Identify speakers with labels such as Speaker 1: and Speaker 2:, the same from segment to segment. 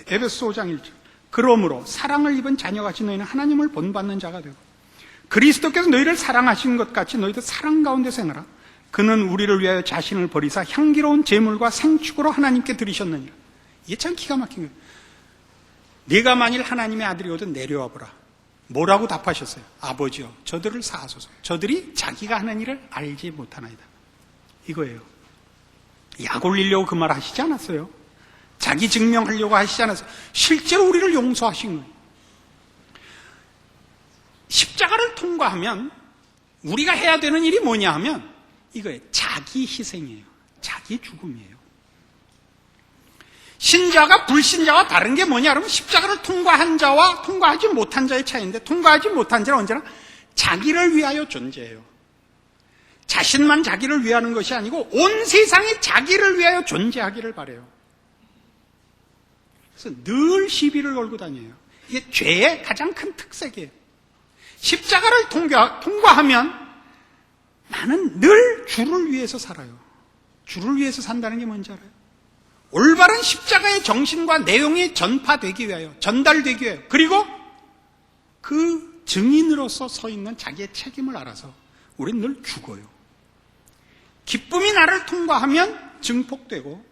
Speaker 1: 에베소 5장 1절. 그러므로 사랑을 입은 자녀같이 너희는 하나님을 본받는 자가 되고 그리스도께서 너희를 사랑하신 것 같이 너희도 사랑 가운데서 행하라. 그는 우리를 위하여 자신을 버리사 향기로운 제물과 생축으로 하나님께 드리셨느니라. 이게 참 기가 막힌 거예요. 네가 만일 하나님의 아들이거든 내려와 보라. 뭐라고 답하셨어요? 아버지여 저들을 사하소서. 저들이 자기가 하는 일을 알지 못하나이다. 이거예요. 약 올리려고 그 말 하시지 않았어요. 자기 증명하려고 하시지 않았어요. 실제로 우리를 용서하신 거예요. 십자가를 통과하면 우리가 해야 되는 일이 뭐냐 하면 이거예요. 자기 희생이에요. 자기 죽음이에요. 신자가 불신자와 다른 게 뭐냐 그러면 십자가를 통과한 자와 통과하지 못한 자의 차이인데 통과하지 못한 자는 언제나 자기를 위하여 존재해요. 자신만 자기를 위하는 것이 아니고 온 세상이 자기를 위하여 존재하기를 바라요. 그래서 늘 시비를 걸고 다녀요. 이게 죄의 가장 큰 특색이에요. 십자가를 통과하면 나는 늘 주를 위해서 살아요. 주를 위해서 산다는 게 뭔지 알아요? 올바른 십자가의 정신과 내용이 전파되기 위하여, 전달되기 위하여, 그리고 그 증인으로서 서 있는 자기의 책임을 알아서 우리는 늘 죽어요. 기쁨이 나를 통과하면 증폭되고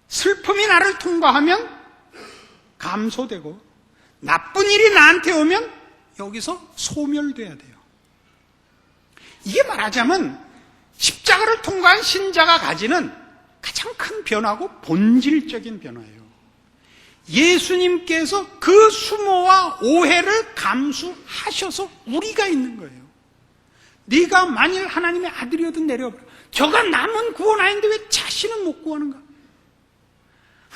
Speaker 1: 슬픔이 나를 통과하면 감소되고 나쁜 일이 나한테 오면 여기서 소멸돼야 돼요. 이게 말하자면 십자가를 통과한 신자가 가지는 가장 큰 변화고 본질적인 변화예요. 예수님께서 그 수모와 오해를 감수하셔서 우리가 있는 거예요. 네가 만일 하나님의 아들이어든 내려와보라. 저가 남은 구원하는데 왜 자신은 못 구하는가?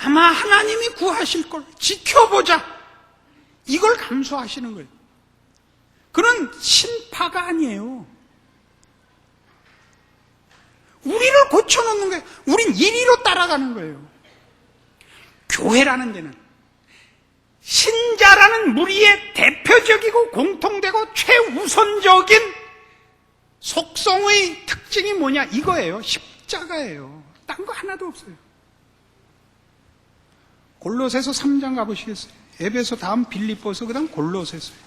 Speaker 1: 아마 하나님이 구하실 걸 지켜보자. 이걸 감수하시는 거예요. 그런 신파가 아니에요. 우리를 고쳐놓는 거예요. 우린 이리로 따라가는 거예요. 교회라는 데는 신자라는 무리의 대표적이고 공통되고 최우선적인 속성의 특징이 뭐냐? 이거예요. 십자가예요. 딴 거 하나도 없어요. 골로새서 3장 가보시겠어요? 에베소 다음 빌립보서 그 다음 골로새서예요.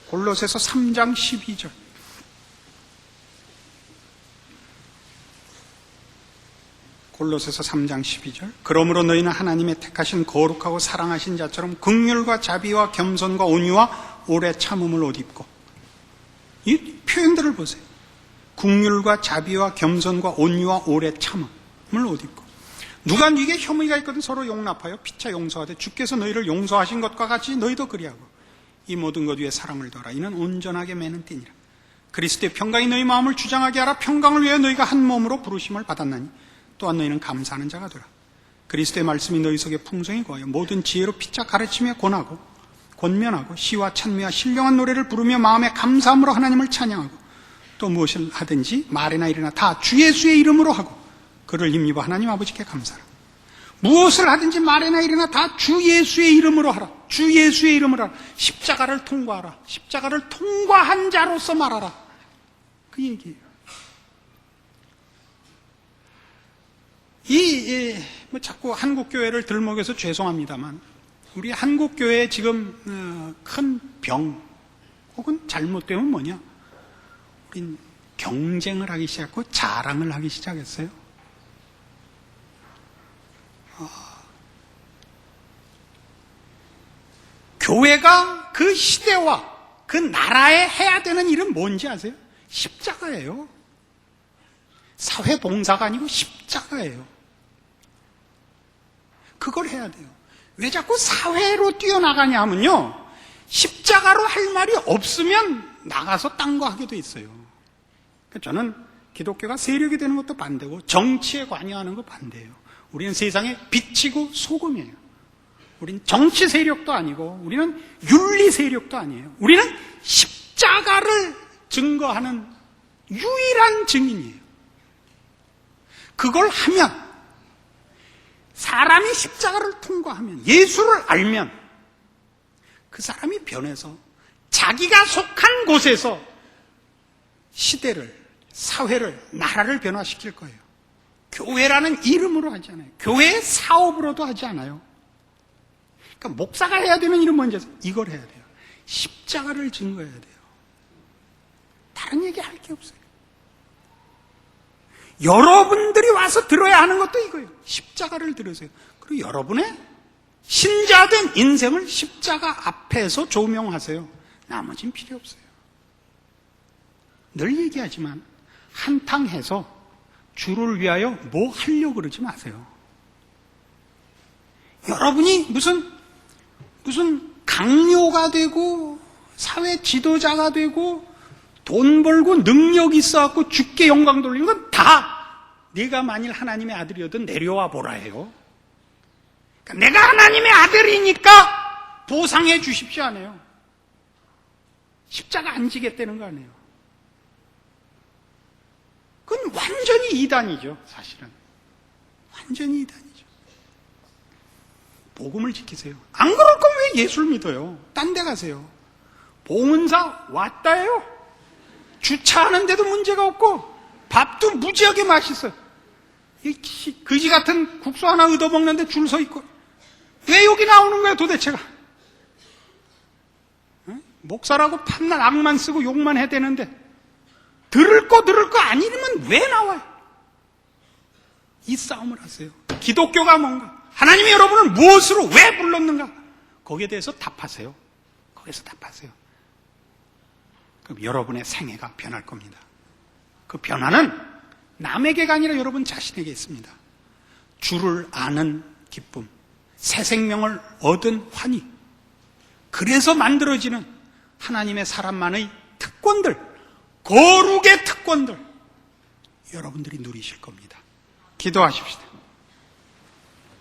Speaker 1: 골로새서 3장 12절. 골로새서 3장 12절. 그러므로 너희는 하나님의 택하신 거룩하고 사랑하신 자처럼 긍휼과 자비와 겸손과 온유와 오래 참음을 옷 입고. 이 표현들을 보세요. 긍휼과 자비와 겸손과 온유와 오래 참음을 옷 입고. 누가 네게 혐의가 있거든 서로 용납하여 피차 용서하되 주께서 너희를 용서하신 것과 같이 너희도 그리하고 이 모든 것 위에 사랑을 더하라. 이는 온전하게 매는 띠니라. 그리스도의 평강이 너희 마음을 주장하게 하라. 평강을 위해 너희가 한 몸으로 부르심을 받았나니 또한 너희는 감사하는 자가 되라. 그리스도의 말씀이 너희 속에 풍성히 거하여 모든 지혜로 피차 가르치며 권하고 권면하고 시와 찬미와 신령한 노래를 부르며 마음에 감사함으로 하나님을 찬양하고 또 무엇을 하든지 말이나 일이나 다 주 예수의 이름으로 하고 그를 힘입어 하나님 아버지께 감사하라. 무엇을 하든지 말이나 일이나 다 주 예수의 이름으로 하라. 주 예수의 이름으로 하라. 십자가를 통과하라. 십자가를 통과한 자로서 말하라. 그 얘기예요. 자꾸 한국교회를 들먹여서 죄송합니다만 우리 한국교회의 지금 큰 병 혹은 잘못되면 뭐냐? 우린 경쟁을 하기 시작하고 자랑을 하기 시작했어요. 교회가 그 시대와 그 나라에 해야 되는 일은 뭔지 아세요? 십자가예요. 사회봉사가 아니고 십자가예요. 그걸 해야 돼요. 왜 자꾸 사회로 뛰어나가냐 하면요, 십자가로 할 말이 없으면 나가서 딴 거 하게 돼 있어요. 저는 기독교가 세력이 되는 것도 반대고 정치에 관여하는 거 반대예요. 우리는 세상의 빛이고 소금이에요. 우리는 정치 세력도 아니고 우리는 윤리 세력도 아니에요. 우리는 십자가를 증거하는 유일한 증인이에요. 그걸 하면, 사람이 십자가를 통과하면, 예수를 알면 그 사람이 변해서 자기가 속한 곳에서 시대를, 사회를, 나라를 변화시킬 거예요. 교회라는 이름으로 하지 않아요. 교회의 사업으로도 하지 않아요. 그러니까 목사가 해야 되는 일은 뭔지 아세요? 이걸 해야 돼요. 십자가를 증거해야 돼요. 다른 얘기 할 게 없어요. 여러분들이 와서 들어야 하는 것도 이거예요. 십자가를 들으세요. 그리고 여러분의 신자된 인생을 십자가 앞에서 조명하세요. 나머진 필요 없어요. 늘 얘기하지만 한탕해서 주를 위하여 뭐 하려고 그러지 마세요. 여러분이 무슨 강요가 되고 사회 지도자가 되고 돈 벌고 능력 있어갖고 주께 영광 돌리는 건 다 네가 만일 하나님의 아들이어든 내려와 보라 해요. 그러니까 내가 하나님의 아들이니까 보상해 주십시오 안 해요. 십자가 안 지겠다는 거 아니에요. 그건 완전히 이단이죠, 사실은. 완전히 이단이죠. 복음을 지키세요. 안 그럴 거면 왜 예수를 믿어요? 딴 데 가세요. 봉은사 왔다예요. 주차하는데도 문제가 없고 밥도 무지하게 맛있어요. 이 그지 같은 국수 하나 얻어먹는데 줄 서 있고 왜 여기 나오는 거야 도대체가? 응? 목사라고 판날 악만 쓰고 욕만 해대는데 들을 거 아니면 왜 나와요? 이 싸움을 하세요. 기독교가 뭔가? 하나님이 여러분을 무엇으로 왜 불렀는가? 거기에 대해서 답하세요. 거기서 답하세요. 그럼 여러분의 생애가 변할 겁니다. 그 변화는 남에게가 아니라 여러분 자신에게 있습니다. 주를 아는 기쁨, 새 생명을 얻은 환희, 그래서 만들어지는 하나님의 사람만의 특권들, 거룩의 특권들, 여러분들이 누리실 겁니다. 기도하십시다.